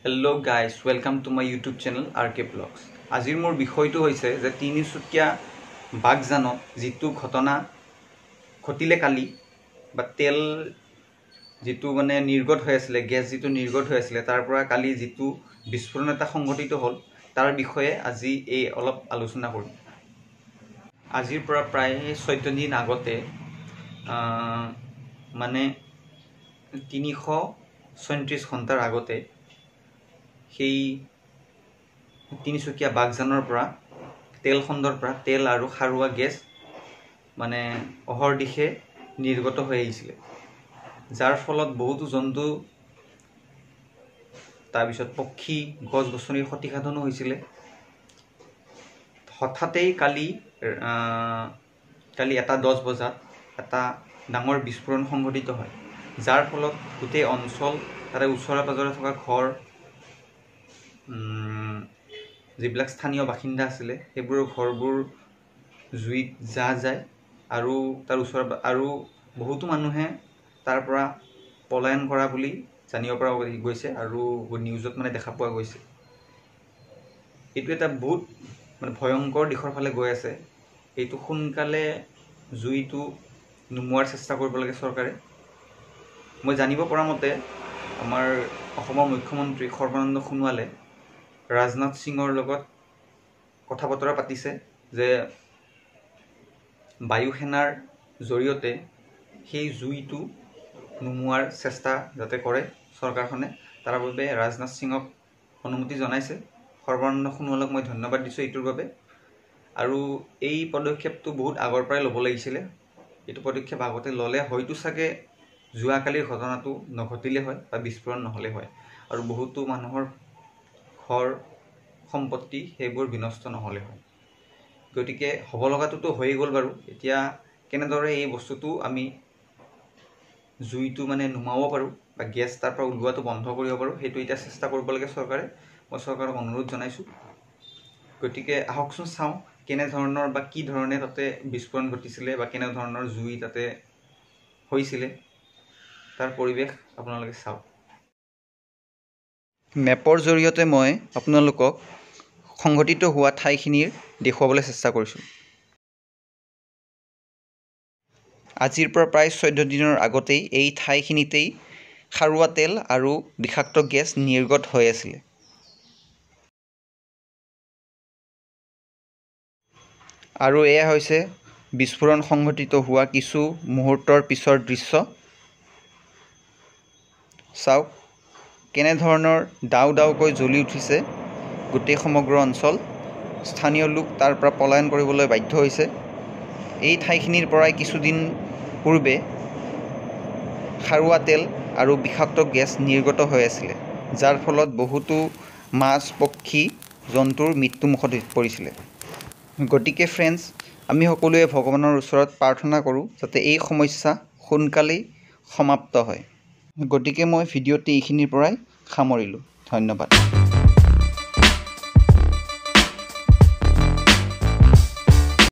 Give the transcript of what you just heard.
Hello guys, welcome to my YouTube channel RK Vlogs. আজিৰ মোৰ বিষয়টো হৈছে যে তিনিচুকীয়া বাগজানত যেটো ঘটনা ঘটিলে কালি বা তেল যেটো মানে নিৰ্গত হৈ আছিল গ্যাস যেটো নিৰ্গত হৈ আছিল তাৰ পৰা কালি যেটো বিস্ফোৰণ এটা সংঘটিত হ'ল তাৰ বিষয়ে আজি এই অলপ আলোচনা কৰিম। আজিৰ পৰা প্ৰায় 14 দিন আগতে মানে 337 ঘণ্টাৰ আগতে সেই তিনিচুকীয়া বাগজানৰ পৰা তেল খণ্ডৰ পৰা তেল আৰু খাৰুৱা গেছ মানে অহৰ দিশে নিৰ্গত হৈ আহিছিল, যাৰ ফলত বহুতো জন্তু তাৰ পিছত পক্ষী গছ গছনিৰ ক্ষতিসাধন হৈছিল। হঠাতেই কালি 10 বজাত এটা ডাঙৰ বিস্ফোৰণ সংঘটিত হয়, যাৰ ফলত গোটেই অঞ্চল তাৰে ওচৰে পাজৰে থকা ঘৰ যিবিলাক স্থানীয় বাসিন্দা আছিল সেইবোৰৰ ঘৰবোৰ জুইত যায় আৰু তাৰ ওচৰত আৰু বহুতো মানুহে তাৰ পৰা পলায়ন কৰা বুলি জানিব পৰা গৈছে আৰু নিউজত মানে দেখা পোৱা গৈছে। এইটো এটা বহুত মানে ভয়ংকৰ দিশৰ ফালে গৈ আছে। এইটো সোনকালে জুইটো নুমুৱাৰ চেষ্টা কৰিব লাগে চৰকাৰে। মই জানিব পৰা মতে আমাৰ অসমৰ মুখ্যমন্ত্ৰী সৰ্বানন্দ সোণোৱালে ৰাজনাথ সিঙৰ লগত কথা বতৰা পাতিছে যে বায়ু সেনাৰ জৰিয়তে সেই জুইটো নুমুৱাৰ চেষ্টা যাতে কৰে চৰকাৰখনে, তাৰ বাবে ৰাজনাথ সিঙক অনুমতি জনাইছে। সৰ্বানন্দ সোণোৱালক মই ধন্যবাদ দিছোঁ এইটোৰ বাবে। আৰু এই পদক্ষেপটো বহুত আগৰ পৰাই ল'ব লাগিছিল। এইটো পদক্ষেপ আগতে ল'লে হয়তো চাগে যোৱাকালিৰ ঘটনাটো নঘটিলে হয় বা বিস্ফোৰণ নহ'লে হয় আৰু বহুতো মানুহৰ ঘৰ সম্পত্তি সেইবোৰ বিনষ্ট নহ'লে হয়। গতিকে হ'ব লগাটোতো হৈ গ'ল বাৰু। এতিয়া কেনেদৰে এই বস্তুটো আমি জুইটো মানে নুমাব পাৰোঁ বা গেছ তাৰ পৰা ওলোৱাটো বন্ধ কৰিব পাৰোঁ সেইটো এতিয়া চেষ্টা কৰিব লাগে চৰকাৰে। মই চৰকাৰক অনুৰোধ জনাইছোঁ। গতিকে আহকচোন চাওঁ কেনেধৰণৰ বা কি ধৰণে তাতে বিস্ফোৰণ ঘটিছিলে বা কেনেধৰণৰ জুই তাতে হৈছিলে তাৰ পৰিৱেশ আপোনালোকে চাওক। মেপৰ জৰিয়তে মই আপোনালোকক সংঘটিত হোৱা ঠাইখিনিৰ দেখুৱাবলৈ চেষ্টা কৰিছোঁ। আজিৰ পৰা প্ৰায় 14 দিনৰ আগতেই এই ঠাইখিনিতেই খাৰুৱা তেল আৰু বিষাক্ত গেছ নিৰ্গত হৈ আছিল। আৰু এয়া হৈছে বিস্ফোৰণ সংঘটিত হোৱা কিছু মুহূৰ্তৰ পিছৰ দৃশ্য। চাওক কেনেধৰণৰ ডাওকৈ জ্বলি উঠিছে গোটেই সমগ্ৰ অঞ্চল। স্থানীয় লোক তাৰ পৰা পলায়ন কৰিবলৈ বাধ্য হৈছে। এই ঠাইখিনিৰ পৰাই কিছুদিন পূৰ্বে খাৰুৱা তেল আৰু বিষাক্ত গেছ নিৰ্গত হৈ আছিল, যাৰ ফলত বহুতো মাছ পক্ষী জন্তুৰ মৃত্যুমুখত পৰিছিল। গতিকে ফ্ৰেণ্ডছ, আমি সকলোৱে ভগৱানৰ ওচৰত প্ৰাৰ্থনা কৰোঁ যাতে এই সমস্যা সোনকালেই সমাপ্ত হয়। গতিকে মই ভিডিঅ'টি এইখিনিৰ পৰাই সামৰিলোঁ। ধন্যবাদ।